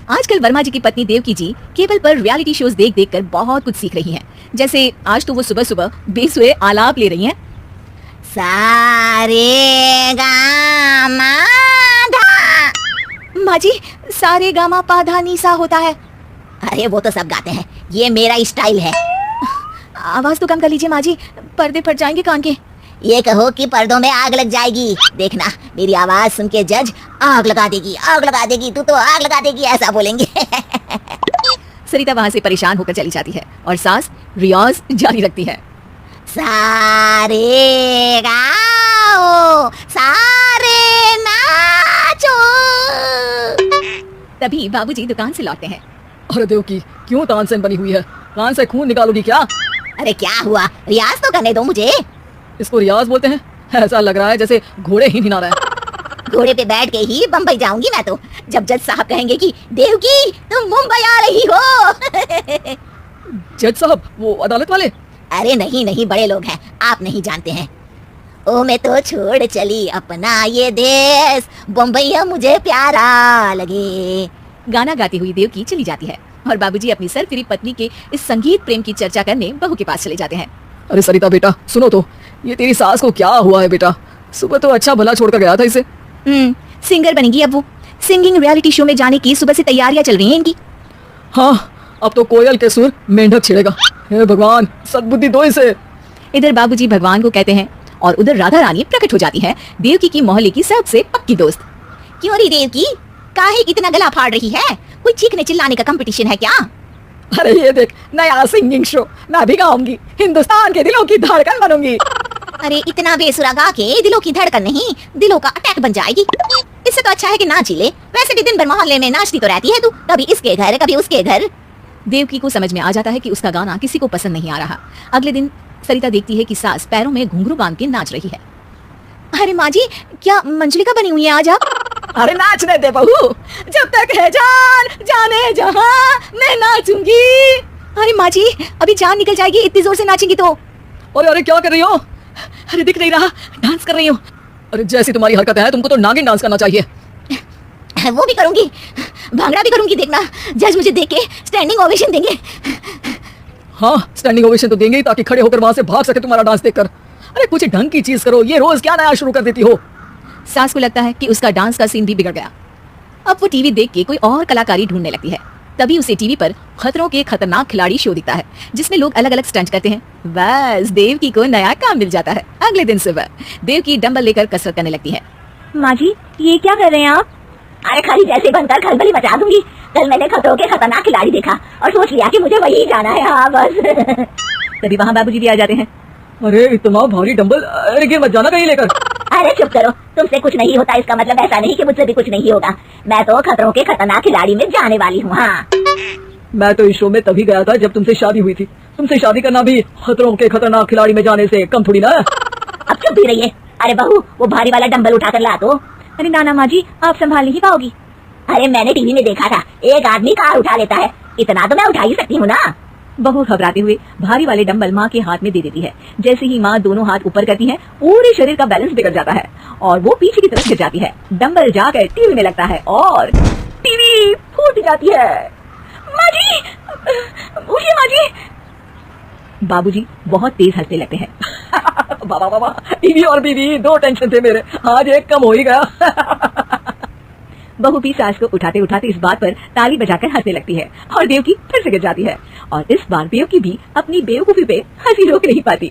आजकल वर्मा जी की पत्नी देवकी जी केबल पर रियलिटी शोज देख देख कर बहुत कुछ सीख रही हैं। जैसे आज तो वो सुबह सुबह बेसुरे आलाप ले रही हैं। सारे गामा धा। माँ जी, सारे गामा पाधा नीसा होता है। अरे वो तो सब गाते हैं, ये मेरा स्टाइल है। आवाज तो कम कर लीजिए माँ जी, पर्दे फट जाएंगे कान के। ये कहो कि पर्दों में आग लग जाएगी। देखना, मेरी आवाज सुन के जज आग लगा देगी, आग लगा देगी, तू तो आग लगा देगी, ऐसा बोलेंगे। सरिता वहाँ से परेशान होकर चली जाती है और सास रियाज जारी रखती है। सारे गाओ, सारे नाचो। तभी बाबूजी दुकान से लौटते हैं। अरे देवकी, क्यों तानसेन बनी हुई है? कान से खून निकालोगी क्या? अरे क्या हुआ, रियाज तो करने दो मुझे। इसको रियाज बोलते हैं? ऐसा लग रहा है जैसे घोड़े ही हिला रहा है। घोड़े पे बैठ के ही बम्बई जाऊंगी मैं तो, जब जज साहब कहेंगे कि देवकी तुम मुंबई आ रही हो। जज साहब, वो अदालत वाले? अरे नहीं नहीं, बड़े लोग हैं, आप नहीं जानते हैं। ओ मैं तो छोड़ चली अपना ये देश, बम्बई मुझे प्यारा लगे। गाना गाती हुई देवकी चली जाती है और बाबूजी अपनी सरफिरी पत्नी के इस संगीत प्रेम की चर्चा करने बहू के पास चले जाते हैं। अरे सरिता बेटा, सुनो तो, ये तेरी सास को क्या हुआ है बेटा? सुबह तो अच्छा भला छोड़कर गया था इसे। सिंगर बनेगी अब वो। सिंगिंग रियलिटी शो में जाने की सुबह से तैयारियां चल रही हैं इनकी। हाँ, अब तो कोयल के सुर मेंढक छिड़ेगा। हे भगवान, सद्बुद्धि दो इसे। इधर बाबूजी भगवान को कहते हैं और उधर राधा रानी प्रकट हो जाती है, देवकी की मोहल्ले की सबसे पक्की दोस्त। क्यों री देवकी, काहे इतना गला फाड़ रही है? कोई चीखने चिल्लाने का कंपटीशन है क्या? अरे ये देख, नया सिंगिंग शो, मैं भी गाऊंगी, हिंदुस्तान के दिलों की धड़कन बनूंगी। अरे इतना बेसुरा गा के दिलों की धड़कन नहीं, दिलों का अटैक बन जाएगी। इससे तो अच्छा है कि नाच ही ले। वैसे भी दिन भर मोहल्ले में नाचती तो रहती है तू, कभी इसके घर कभी उसके घर। देवकी को समझ में आ जाता है कि उसका गाना किसी को पसंद नहीं आ रहा। अगले दिन सरिता देखती है कि सास पैरों में घुंघरू बांध के नाच रही है। अरे माँ जी, क्या मंजलिका बनी हुई है आज आप? अरे नाचने दे बहू, जब तक है जान जाने जहां मैं नाचूंगी। अरे माँ जी, अभी जान निकल जाएगी इतनी जोर से नाचेंगी तो। अरे अरे क्या कर रही हो? अरे दिख नहीं रहा, डांस कर रही हो। अरे जैसी तुम्हारी हरकत है, तुमको तो नागिन डांस करना चाहिए। वो भी करूंगी, भांगड़ा भी करूंगी। देखना, जज मुझे देख के स्टैंडिंग ओवेशन देंगे। हाँ, स्टैंडिंग ओवेशन तो देंगे ही, ताकि खड़े होकर वहां से भाग सके तुम्हारा डांस देखकर। अरे कुछ ढंग की चीज करो, ये रोज क्या नया शुरू कर देती हो? सास को लगता है कि उसका डांस का सीन भी बिगड़ गया। अब वो टीवी देख के कोई और कलाकारी ढूंढने लगती है। तभी उसे टीवी पर खतरों के खतरनाक खिलाड़ी शो दिखता है, जिसमें लोग अलग अलग स्टंट करते हैं। बस देवकी को नया काम मिल जाता है। अगले दिन सुबह देवकी डंबल लेकर कसरत करने लगती है। माँ जी, ये क्या कर रहे हैं आप? अरे खाली जैसे बनकर खलबली मचा दूंगी। कल मैंने खतरों के खतरनाक खिलाड़ी देखा और सोच लिया कि मुझे वही जाना है। हाँ बस। तभी वहाँ बाबूजी भी आ जाते हैं। अरे इतना भारी डंबल, अरे गिर मत जाना कहीं लेकर। अरे चुप करो, तुमसे कुछ नहीं होता इसका मतलब ऐसा नहीं कि मुझसे भी कुछ नहीं होगा। मैं तो खतरों के खतरनाक खिलाड़ी में जाने वाली हूँ। हाँ, मैं तो इस शो में तभी गया था जब तुमसे शादी हुई थी। तुमसे शादी करना भी खतरों के खतरनाक खिलाड़ी में जाने से कम थोड़ी ना। अब चुप भी रहिए। अरे बहू, वो भारी वाला डंबल उठा कर ला तो। अरे नाना माँ जी, आप संभाल नहीं पाओगी। अरे मैंने टीवी में देखा था, एक आदमी कार उठा लेता है, इतना तो मैं उठा ही सकती हूँ ना। बहू घबराते हुए भारी वाले डंबल माँ के हाथ में दे देती है। जैसे ही माँ दोनों हाथ ऊपर करती है, पूरे शरीर का बैलेंस बिगड़ जाता है और वो पीछे की तरफ गिर जाती है। डंबल जाकर टीवी में लगता है और टीवी फूट जाती है। माँ जी, उठिए माँ जी। बाबूजी बहुत तेज हंसने लगते हैं। बाबा बाबा, टीवी और बीवी दो टेंशन थे मेरे, आज एक कम हो ही गया। बहू भी सास को उठाते उठाते इस बात पर ताली बजाकर हंसने लगती है और देवकी फिर से गिर जाती है और इस बार देवकी भी अपनी बेवकूफी पे हंसी रोक नहीं पाती।